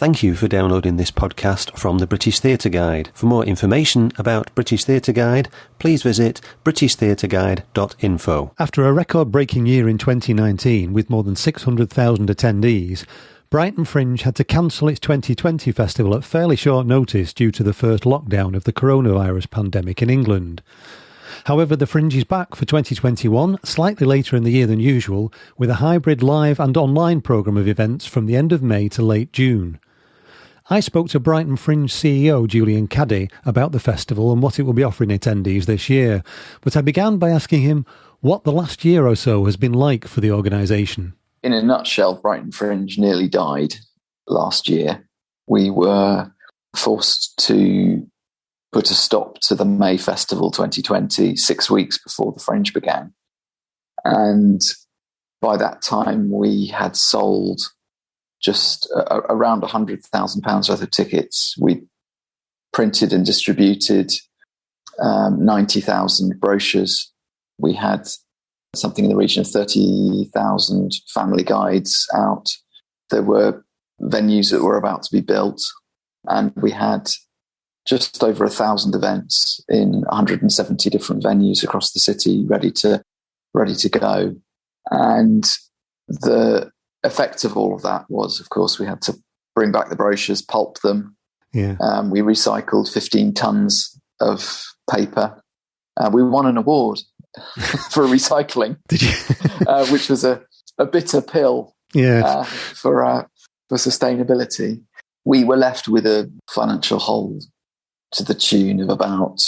Thank you for downloading this podcast from the British Theatre Guide. For more information about British Theatre Guide, please visit britishtheatreguide.info. After a record-breaking year in 2019 with more than 600,000 attendees, Brighton Fringe had to cancel its 2020 festival at fairly short notice due to the first lockdown of the coronavirus pandemic in England. However, the Fringe is back for 2021, slightly later in the year than usual, with a hybrid live and online programme of events from the end of May to late June. I spoke to Brighton Fringe CEO Julian Caddy about the festival and what it will be offering attendees this year, but I began by asking him what the last year or so has been like for the organisation. In a nutshell, Brighton Fringe nearly died last year. We were forced to put a stop to the May Festival 2020 6 weeks before the Fringe began. And by that time, we had sold just around £100,000 worth of tickets. We printed and distributed 90,000 brochures. We had something in the region of 30,000 family guides out. There were venues that were about to be built, and we had just over 1,000 events in 170 different venues across the city ready to go. And the effect of all of that was, of course, we had to bring back the brochures, pulp them. Yeah. We recycled 15 tons of paper. We won an award for recycling. Did you? Which was a bitter pill. Yeah. For sustainability. We were left with a financial hole to the tune of about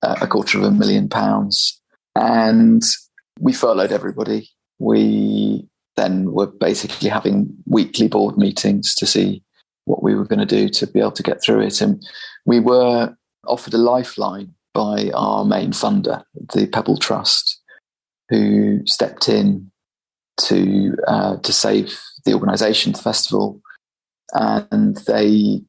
£250,000, and we furloughed everybody. We then were basically having weekly board meetings to see what we were going to do to be able to get through it. And we were offered a lifeline by our main funder, the Pebble Trust, who stepped in to save the organisation of the festival. And they,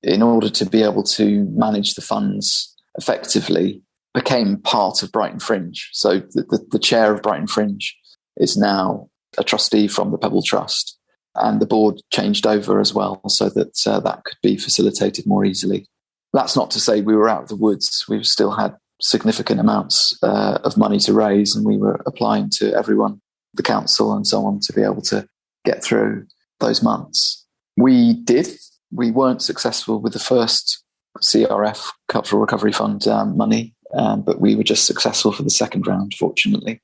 in order to be able to manage the funds effectively, became part of Brighton Fringe. So the chair of Brighton Fringe is now a trustee from the Pebble Trust, and the board changed over as well so that that could be facilitated more easily. That's not to say we were out of the woods. We still had significant amounts of money to raise, and we were applying to everyone, the council and so on, to be able to get through those months. We did. We weren't successful with the first CRF, Cultural Recovery Fund money, but we were just successful for the second round, fortunately.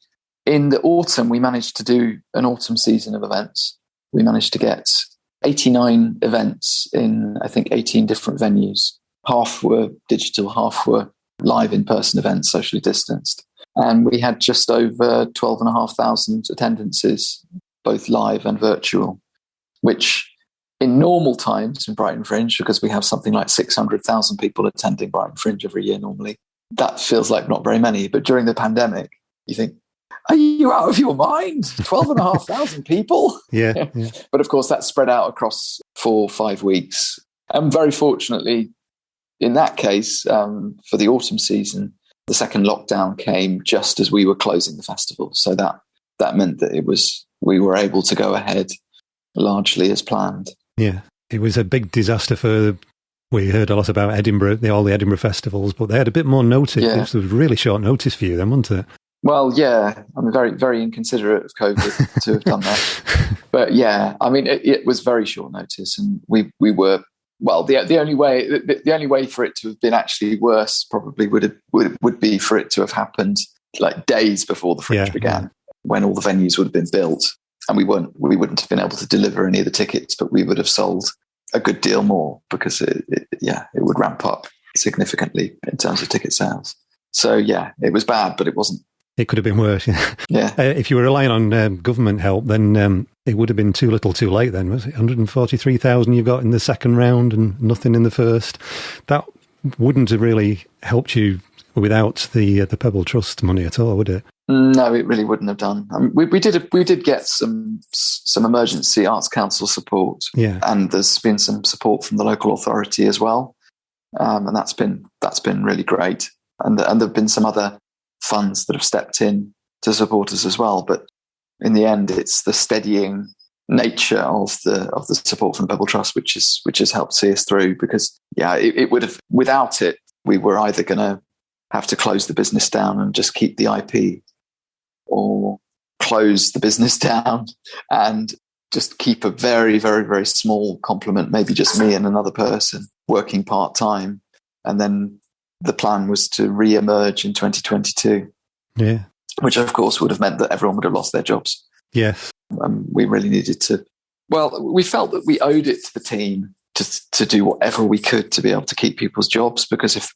In the autumn, we managed to do an autumn season of events. We managed to get 89 events in, I think, 18 different venues. Half were digital, half were live in-person events, socially distanced. And we had just over 12,500 attendances, both live and virtual, which in normal times in Brighton Fringe, because we have something like 600,000 people attending Brighton Fringe every year normally, that feels like not very many. But during the pandemic, you think, are you out of your mind? 12,500 people? Yeah. But of course, that's spread out across 4 or 5 weeks. And very fortunately, in that case, for the autumn season, the second lockdown came just as we were closing the festival. So that meant that we were able to go ahead largely as planned. Yeah. It was a big disaster we heard a lot about Edinburgh, all the Edinburgh festivals, but they had a bit more notice. Yeah. It was really short notice for you then, wasn't it? Well, yeah, I'm very, very inconsiderate of COVID to have done that. But yeah, I mean, it was very short notice, and we were, well, the only way for it to have been actually worse probably would be for it to have happened like days before the Fringe began, when all the venues would have been built, and we wouldn't have been able to deliver any of the tickets, but we would have sold a good deal more because it would ramp up significantly in terms of ticket sales. So yeah, it was bad, but it wasn't. It could have been worse. Yeah. If you were relying on government help, then it would have been too little too late then, was it? 143,000 you got in the second round and nothing in the first. That wouldn't have really helped you without the Pebble Trust money at all, would it? No, it really wouldn't have done. I mean, we did get some emergency Arts Council support, and there's been some support from the local authority as well, and that's been really great. And there've been some other funds that have stepped in to support us as well. But in the end, it's the steadying nature of the support from Pebble Trust, which has helped see us through. Because it would have, without it, we were either going to have to close the business down and just keep the IP, or close the business down and just keep a very, very, very small complement, maybe just me and another person working part-time. And then the plan was to re-emerge in 2022. Yeah. Which, of course, would have meant that everyone would have lost their jobs. Yes. We really needed to... Well, we felt that we owed it to the team to do whatever we could to be able to keep people's jobs, because if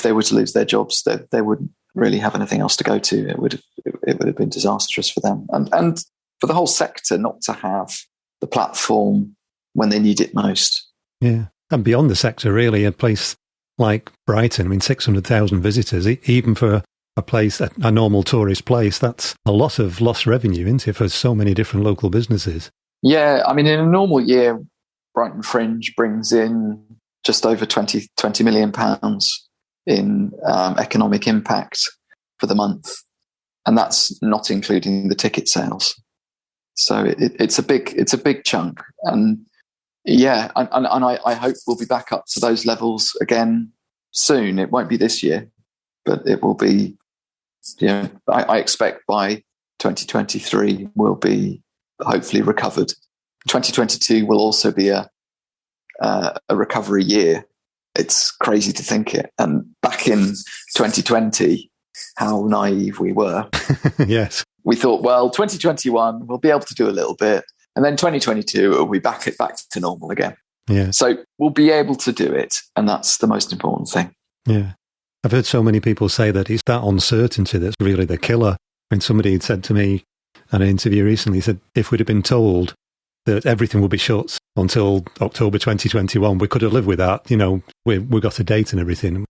they were to lose their jobs, they wouldn't really have anything else to go to. It would have been disastrous for them. And for the whole sector not to have the platform when they need it most. Yeah. And beyond the sector, really, a place like Brighton, I mean, 600,000 visitors, even for a place, a normal tourist place, that's a lot of lost revenue, isn't it, for so many different local businesses? Yeah, I mean, in a normal year, Brighton Fringe brings in just over £20 million in economic impact for the month. And that's not including the ticket sales. So it's a big chunk. And yeah, and I hope we'll be back up to those levels again soon. It won't be this year, but it will be, I expect by 2023 we'll be hopefully recovered. 2022 will also be a recovery year. It's crazy to think it. And back in 2020, how naive we were. Yes. We thought, well, 2021, we'll be able to do a little bit. And then 2022, it'll be back to normal again. Yeah. So we'll be able to do it. And that's the most important thing. Yeah. I've heard so many people say that it's that uncertainty that's really the killer. When somebody had said to me in an interview recently, said, if we'd have been told that everything would be shut until October 2021, we could have lived with that. We got a date and everything.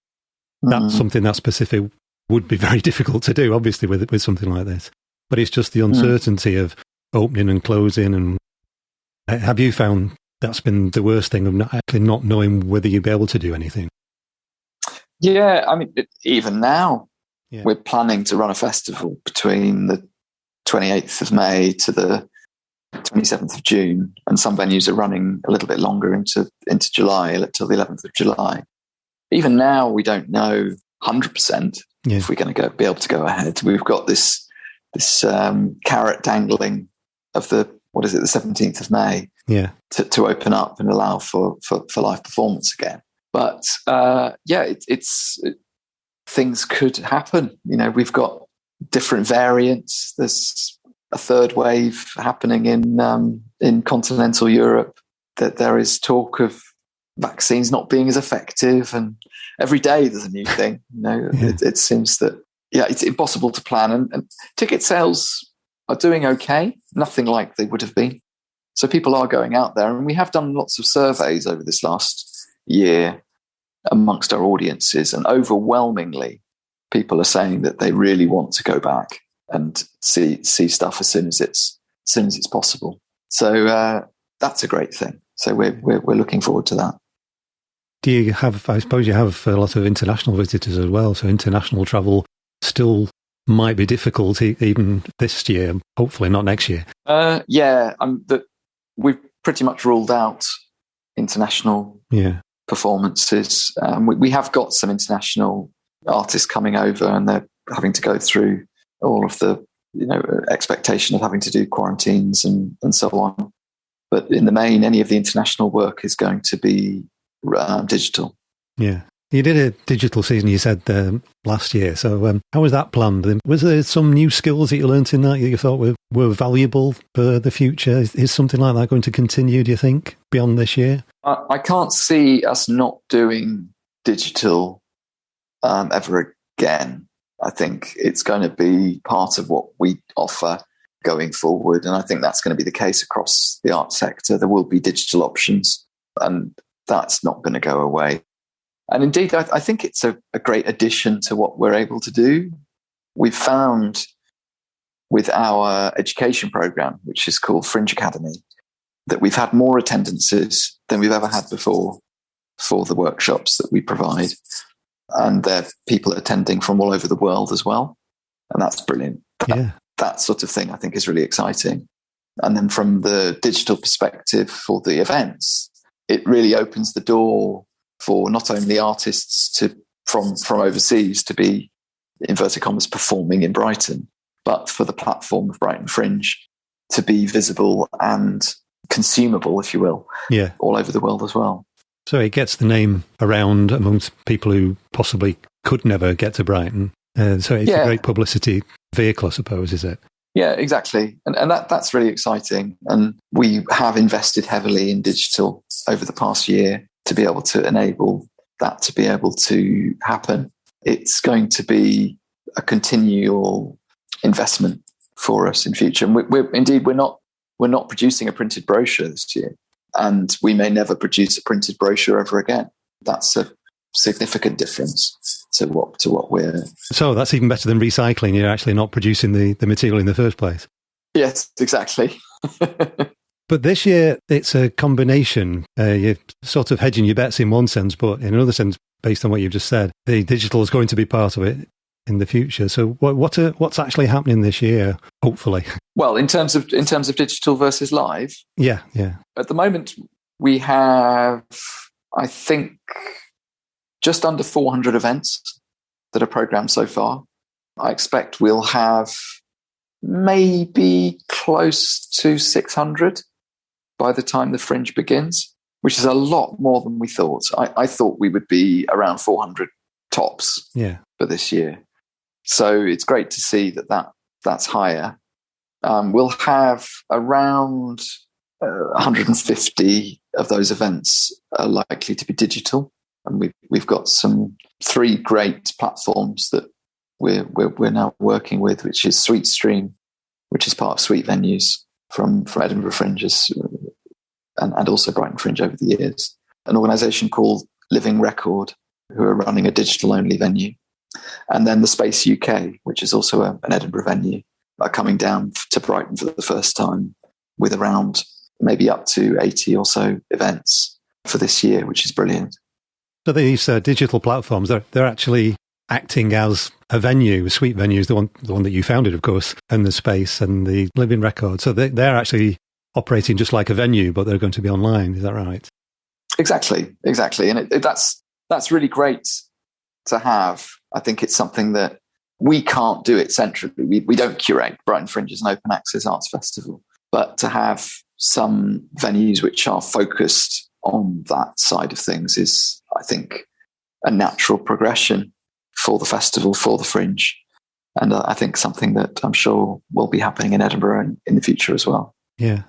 That's something that specific would be very difficult to do, obviously, with something like this. But it's just the uncertainty of opening and closing. And have you found that's been the worst thing, of not knowing whether you'll be able to do anything? Yeah, I mean, even now, we're planning to run a festival between the 28th of May to the 27th of June, and some venues are running a little bit longer into July, till the 11th of July. Even now, we don't know 100% if we're going to be able to go ahead. We've got this carrot dangling of the 17th of May to open up and allow for live performance again. But things could happen. We've got different variants. There's a third wave happening in continental Europe. That there is talk of vaccines not being as effective, and every day there's a new thing. It seems that it's impossible to plan. And ticket sales are doing okay, nothing like they would have been. So people are going out there, and we have done lots of surveys over this last year amongst our audiences, and overwhelmingly people are saying that they really want to go back and see stuff as soon as it's possible. So that's a great thing. So we're looking forward to that. Do you have? I suppose you have a lot of international visitors as well. So international travel still might be difficult even this year. Hopefully not next year. We've pretty much ruled out international performances. We have got some international artists coming over, and they're having to go through all of the expectation of having to do quarantines and so on. But in the main, any of the international work is going to be digital. Yeah. You did a digital season, you said, last year. So how was that planned? Was there some new skills that you learnt in that you thought were valuable for the future? Is something like that going to continue, do you think, beyond this year? I can't see us not doing digital ever again. I think it's going to be part of what we offer going forward. And I think that's going to be the case across the art sector. There will be digital options, and that's not going to go away. And indeed, I think it's a great addition to what we're able to do. We've found with our education program, which is called Fringe Academy, that we've had more attendances than we've ever had before for the workshops that we provide. And there are people attending from all over the world as well. And that's brilliant. That sort of thing, I think, is really exciting. And then from the digital perspective for the events, it really opens the door for not only artists from overseas to be, inverted commas, performing in Brighton, but for the platform of Brighton Fringe to be visible and consumable, if you will, all over the world as well. So it gets the name around amongst people who possibly could never get to Brighton. So it's a great publicity vehicle, I suppose, is it? Yeah, exactly. And that's really exciting. And we have invested heavily in digital over the past year to be able to enable that to be able to happen. It's going to be a continual investment for us in future. And we're not producing a printed brochure this year, and we may never produce a printed brochure ever again. That's a significant difference to what we're... So that's even better than recycling. You're actually not producing the material in the first place. Yes, exactly. But this year, it's a combination. You're sort of hedging your bets in one sense, but in another sense, based on what you've just said, the digital is going to be part of it in the future. So what's actually happening this year, hopefully? Well, in terms of digital versus live? Yeah. At the moment, we have, I think, just under 400 events that are programmed so far. I expect we'll have maybe close to 600 by the time the Fringe begins, which is a lot more than we thought. I thought we would be around 400 tops for this year. So it's great to see that's higher. We'll have around 150 of those events are likely to be digital. And we've got 3 great platforms that we're now working with, which is Sweet Stream, which is part of Sweet Venues from Edinburgh Fringes and also Brighton Fringe over the years. An organisation called Living Record, who are running a digital-only venue. And then the Space UK, which is also an Edinburgh venue, are coming down to Brighton for the first time with around maybe up to 80 or so events for this year, which is brilliant. So these digital platforms, they're actually acting as a venue. Sweet Venue is the one that you founded, of course, and the Space and the Living Record. So they're actually operating just like a venue, but they're going to be online. Is that right? Exactly. And that's really great to have. I think it's something that we can't do it centrally. We don't curate. Brighton Fringe is an open access arts festival. But to have some venues which are focused on that side of things is, I think, a natural progression for the festival, for the Fringe. And I think something that I'm sure will be happening in Edinburgh and in the future as well. Yeah.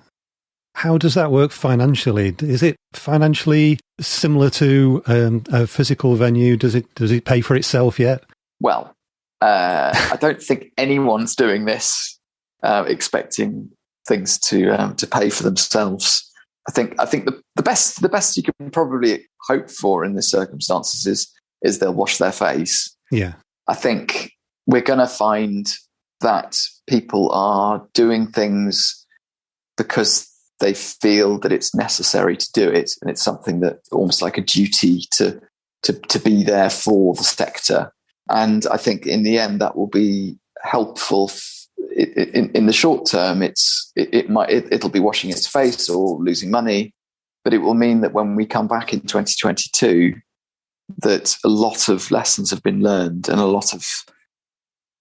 How does that work financially? Is it financially similar to a physical venue? Does it pay for itself yet? Well, I don't think anyone's doing this expecting things to pay for themselves. I think the best you can probably hope for in this circumstances is they'll wash their face. Yeah. I think we're going to find that people are doing things because they feel that it's necessary to do it, and it's something that almost like a duty to be there for the sector. And I think in the end that will be helpful. In the short term, it'll be washing its face or losing money, but it will mean that when we come back in 2022, that a lot of lessons have been learned, and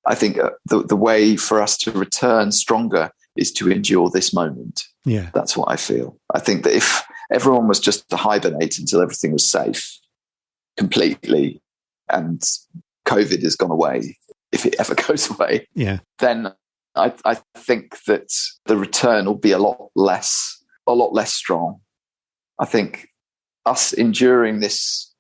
I think the way for us to return stronger is to endure this moment. Yeah, that's what I feel. I think that if everyone was just to hibernate until everything was safe completely, and COVID has gone away, if it ever goes away, then I think that the return will be a lot less strong. I think us enduring this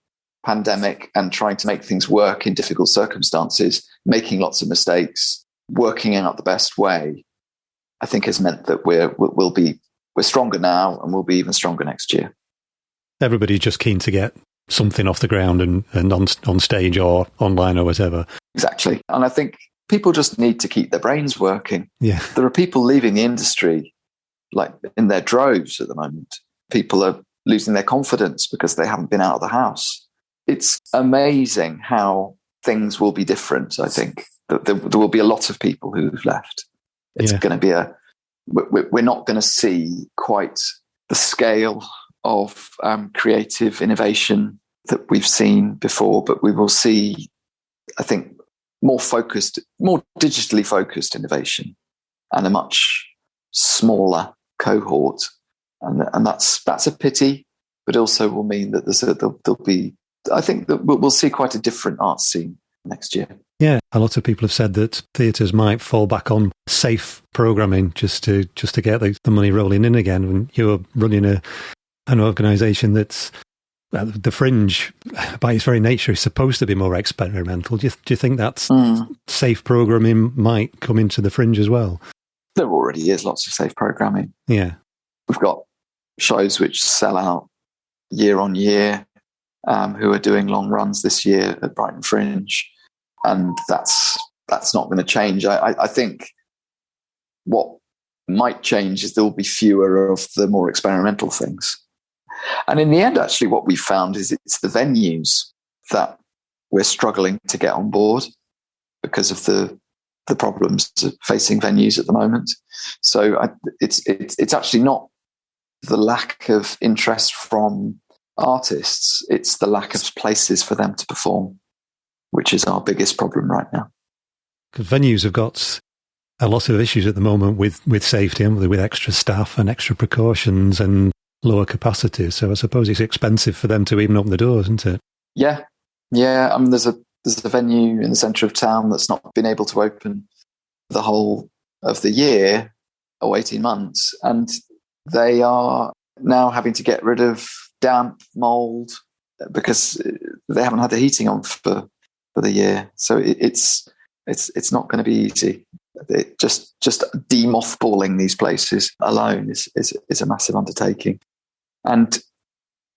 pandemic and trying to make things work in difficult circumstances, making lots of mistakes, working out the best way, I think has meant that we're stronger now, and we'll be even stronger next year. Everybody's just keen to get something off the ground and on stage or online or whatever. Exactly. And I think people just need to keep their brains working. Yeah. There are people leaving the industry like in their droves at the moment. People are losing their confidence because they haven't been out of the house. It's amazing how things will be different. I think that there will be a lot of people who've left. It's going to be a we're not going to see quite the scale of creative innovation that we've seen before, but we will see, I think, more digitally focused innovation and a much smaller cohort. And that's a pity, but also will mean that there'll be, I think that we'll see quite a different art scene next year. Yeah, a lot of people have said that theatres might fall back on safe programming just to get the money rolling in again. When you're running an organisation that's the Fringe, by its very nature, is supposed to be more experimental. Do you think that safe programming might come into the Fringe as well? There already is lots of safe programming. Yeah, we've got shows which sell out year on year, who are doing long runs this year at Brighton Fringe, and that's not going to change. I think what might change is there will be fewer of the more experimental things. And in the end, actually, what we found is it's the venues that we're struggling to get on board because of the problems facing venues at the moment. So it's actually not the lack of interest from artists, it's the lack of places for them to perform, which is our biggest problem right now. Because venues have got a lot of issues at the moment with safety and with extra staff and extra precautions and lower capacity. So I suppose it's expensive for them to even open the doors, isn't it? Yeah. I mean, there's a venue in the centre of town that's not been able to open the whole of the year or 18 months, and they are now having to get rid of damp, mould, because they haven't had the heating on for the year. So it's not going to be easy. Just demothballing these places alone is a massive undertaking. And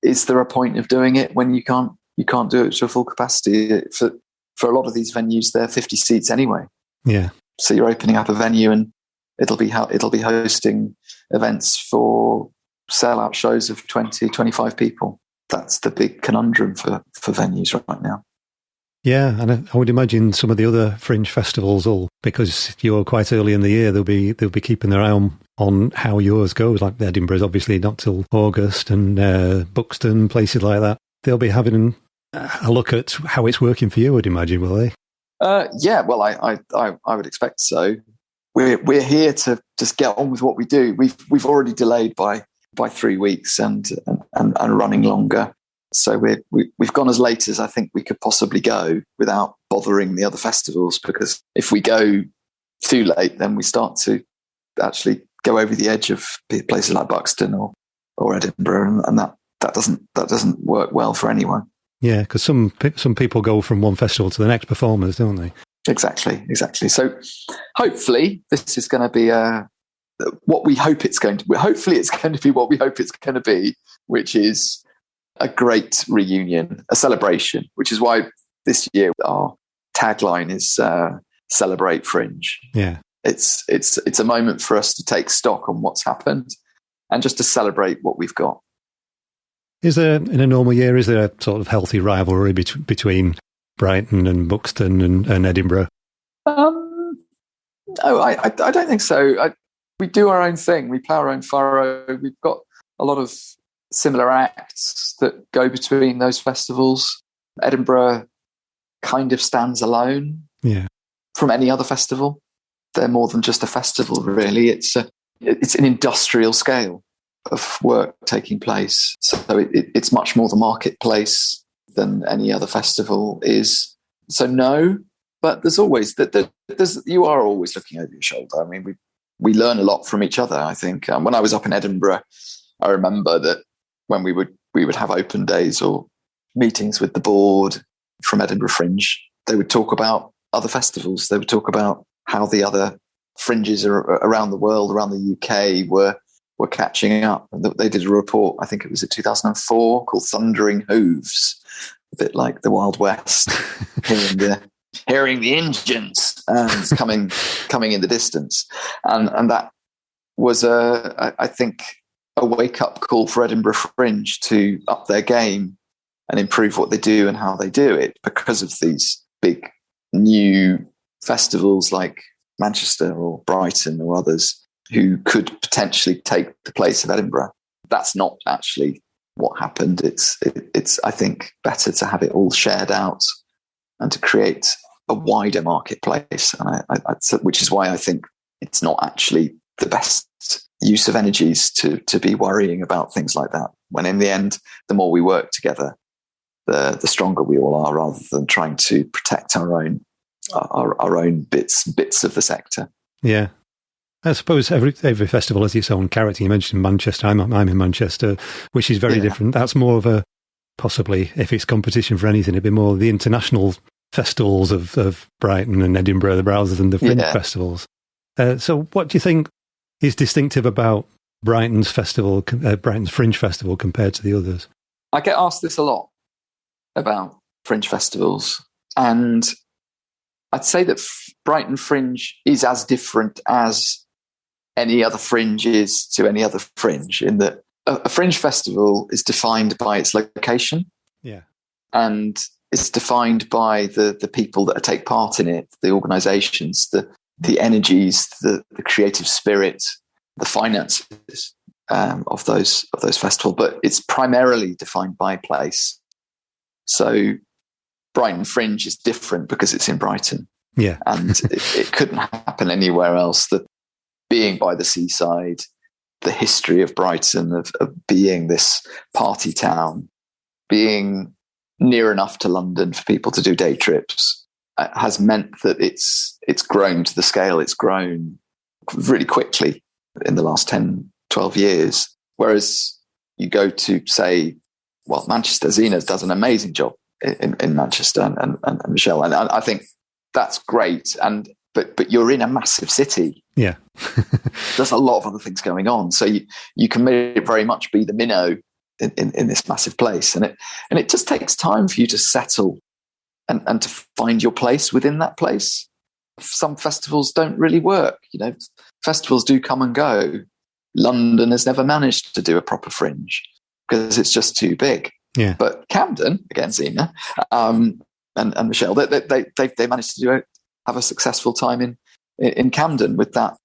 is there a point of doing it when you can't do it to a full capacity? For a lot of these venues, they're 50 seats anyway. Yeah. So you're opening up a venue and it'll be hosting events for sellout shows of 20, 25 people. That's the big conundrum for venues right now. Yeah, and I would imagine some of the other Fringe festivals, because you're quite early in the year, they'll be keeping their eye on how yours goes. Like Edinburgh's obviously not till August, and Buxton, places like that. They'll be having a look at how it's working for you, I'd imagine, will they? Yeah, well, I would expect so. We're here to just get on with what we do. We've already delayed by 3 weeks and running longer. So we've gone as late as I think we could possibly go without bothering the other festivals, because if we go too late, then we start to actually go over the edge of places like Buxton or Edinburgh, and that doesn't work well for anyone. Yeah, because some people go from one festival to the next performers, don't they? Exactly. So hopefully this is going to be what we hope it's going to be. Hopefully it's going to be what we hope it's going to be, which is a great reunion, a celebration, which is why this year our tagline is Celebrate Fringe. Yeah. It's a moment for us to take stock on what's happened and just to celebrate what we've got. Is there, in a normal year, is there a sort of healthy rivalry between Brighton and Buxton and Edinburgh? No, I don't think so. We do our own thing. We plough our own furrow. We've got a lot of similar acts that go between those festivals. Edinburgh kind of stands alone from any other festival. They're more than just a festival, really. It's an industrial scale of work taking place. So it's much more the marketplace than any other festival is. So no, but there's always you are always looking over your shoulder. I mean, we learn a lot from each other, I think. When I was up in Edinburgh, I remember that when we would have open days or meetings with the board from Edinburgh Fringe, they would talk about other festivals. They would talk about how the other fringes around the world, around the UK, were catching up. And they did a report, I think it was in 2004, called Thundering Hooves, a bit like the Wild West, hearing the engines coming in the distance. And that was, I think, a wake-up call for Edinburgh Fringe to up their game and improve what they do and how they do it, because of these big new festivals like Manchester or Brighton or others who could potentially take the place of Edinburgh. That's not actually what happened. It's I think better to have it all shared out and to create a wider marketplace. And which is why I think it's not actually the best use of energies to be worrying about things like that. When in the end, the more we work together, the stronger we all are, rather than trying to protect our own bits of the sector. Yeah. I suppose every festival has its own character. You mentioned Manchester. I'm in Manchester, which is very different. That's more of a, possibly, if it's competition for anything, it'd be more the international festivals of Brighton and Edinburgh rather than the Fringe festivals. So what do you think is distinctive about Brighton's Fringe Festival compared to the others? I get asked this a lot about Fringe festivals, and I'd say that Brighton Fringe is as different as any other Fringe is to any other Fringe, in that a Fringe festival is defined by its location. Yeah. And it's defined by the people that take part in it, the organisations, the energies, the creative spirit, the finances of those festivals. But it's primarily defined by place. So Brighton Fringe is different because it's in Brighton. Yeah. And it couldn't happen anywhere else. That being by the seaside, the history of Brighton, of being this party town, being near enough to London for people to do day trips, has meant that it's grown to the scale it's grown really quickly in the last 10, 12 years. Whereas you go to, say, Manchester, Zena does an amazing job in Manchester, and Michelle, and I think that's great. But you're in a massive city. Yeah. There's a lot of other things going on. So you can very much be the minnow in this massive place. And it just takes time for you to settle and to find your place within that place. Some festivals don't really work. Festivals do come and go. London has never managed to do a proper Fringe because it's just too big. Yeah. But Camden, again, Zena, and Michelle, they managed to have a successful time in Camden with that,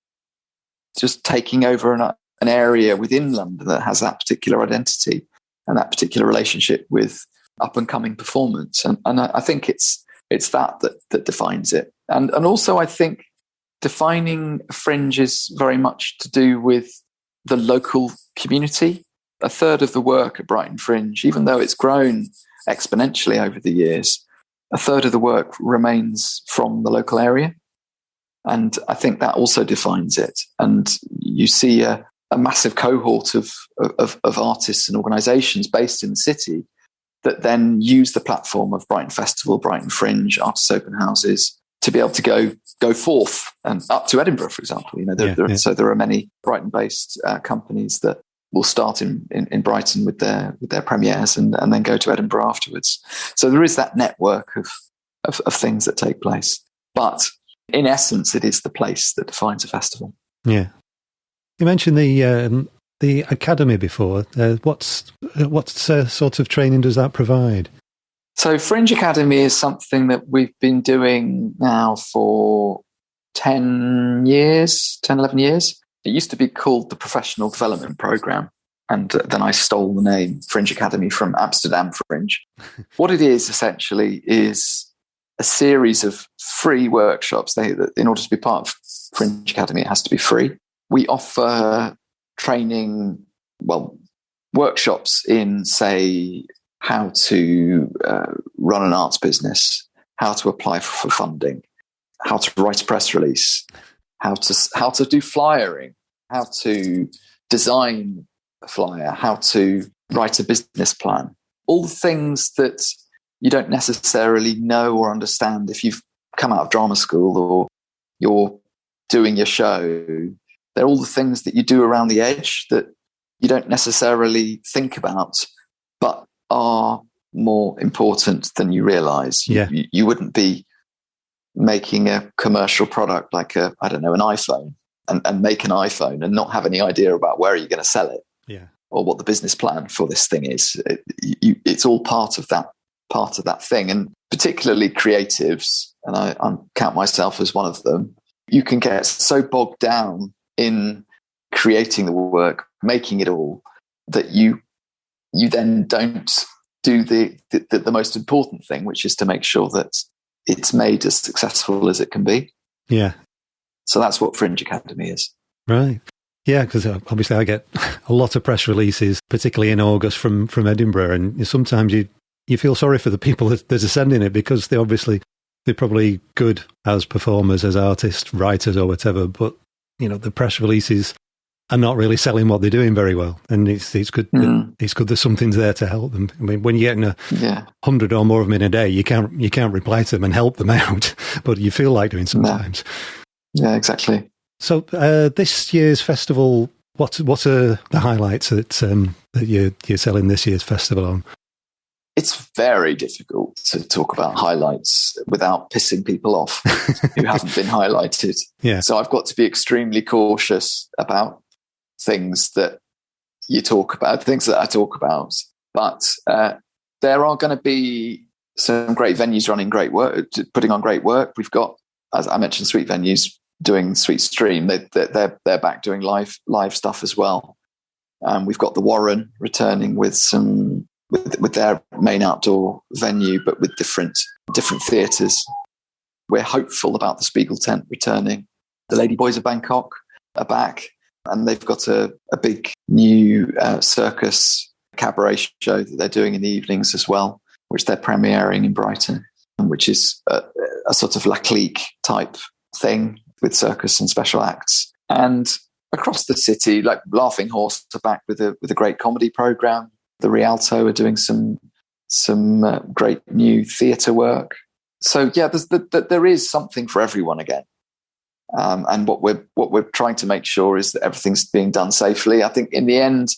just taking over an area within London that has that particular identity and that particular relationship with up and coming performance. And I think it's that defines it. And also I think defining Fringe is very much to do with the local community. A third of the work at Brighton Fringe, even though it's grown exponentially over the years, a third of the work remains from the local area. And I think that also defines it. And you see a massive cohort of artists and organisations based in the city that then use the platform of Brighton Festival, Brighton Fringe, Artists Open Houses to be able to go forth and up to Edinburgh, for example. So there are many Brighton-based companies that will start in Brighton with their premieres and then go to Edinburgh afterwards. So there is that network of things that take place. But in essence, it is the place that defines a festival. Yeah. You mentioned the academy before. What sort of training does that provide? So Fringe Academy is something that we've been doing now for 11 years. It used to be called the Professional Development Programme, and then I stole the name Fringe Academy from Amsterdam Fringe. What it is essentially is a series of free workshops. In order to be part of Fringe Academy, it has to be free. We offer training, workshops in, say, how to run an arts business, how to apply for funding, how to write a press release, how to do flyering, how to design a flyer, how to write a business plan. All the things that you don't necessarily know or understand if you've come out of drama school or you're doing your show. They're all the things that you do around the edge that you don't necessarily think about, but are more important than you realise. Yeah. You wouldn't be making a commercial product like an iPhone and make an iPhone and not have any idea about where you're going to sell it, or what the business plan for this thing is. It's all part of that thing, and particularly creatives, and I count myself as one of them. You can get so bogged down in creating the work, making it all, that you then don't do the most important thing, which is to make sure that it's made as successful as it can be. Yeah. So that's what Fringe Academy is. Right. Yeah, because obviously I get a lot of press releases, particularly in August from Edinburgh, and sometimes you feel sorry for the people that are sending it, because they're probably good as performers, as artists, writers or whatever, but the press releases are not really selling what they're doing very well, and it's good. It's good that something's there to help them. I mean, when you're getting 100 or more of them in a day, you can't reply to them and help them out, but you feel like doing sometimes. Yeah, exactly. So this year's festival, what are the highlights that you're selling this year's festival on? It's very difficult to talk about highlights without pissing people off who haven't been highlighted. Yeah. So I've got to be extremely cautious about things that you talk about, things that I talk about. But there are going to be some great venues running great work, putting on great work. We've got, as I mentioned, Sweet Venues doing Sweet Stream. They're back doing live stuff as well. We've got the Warren returning with their main outdoor venue, but with different theatres. We're hopeful about the Spiegel Tent returning. The Ladyboys of Bangkok are back, and they've got a big new circus cabaret show that they're doing in the evenings as well, which they're premiering in Brighton, which is a sort of La Clique type thing with circus and special acts. And across the city, like Laughing Horse are back with a great comedy programme. The Rialto are doing some great new theatre work. So yeah, there is something for everyone again. And what we're trying to make sure is that everything's being done safely. I think in the end,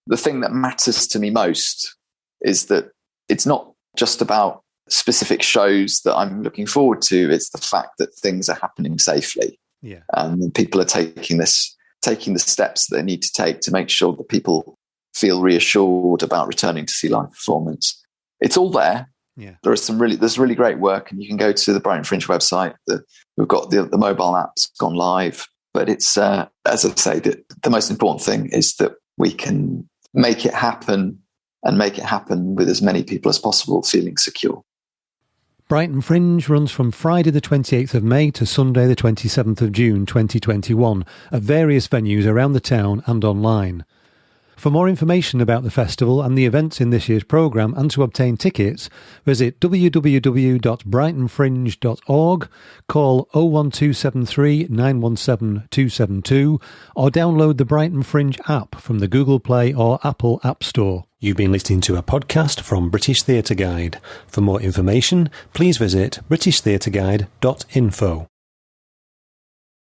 the thing that matters to me most is that it's not just about specific shows that I'm looking forward to. It's the fact that things are happening safely. Yeah. And people are taking the steps that they need to take to make sure that people feel reassured about returning to see live performance. It's all there. Yeah. There's really great work, and you can go to the Brighton Fringe website. We've got the mobile app's gone live, but it's as I say, the most important thing is that we can make it happen, and make it happen with as many people as possible feeling secure. Brighton Fringe runs from Friday the 28th of May to Sunday the 27th of June 2021 at various venues around the town and online. For more information about the festival and the events in this year's programme, and to obtain tickets, visit www.brightonfringe.org, call 01273 917 272, or download the Brighton Fringe app from the Google Play or Apple App Store. You've been listening to a podcast from British Theatre Guide. For more information, please visit britishtheatreguide.info.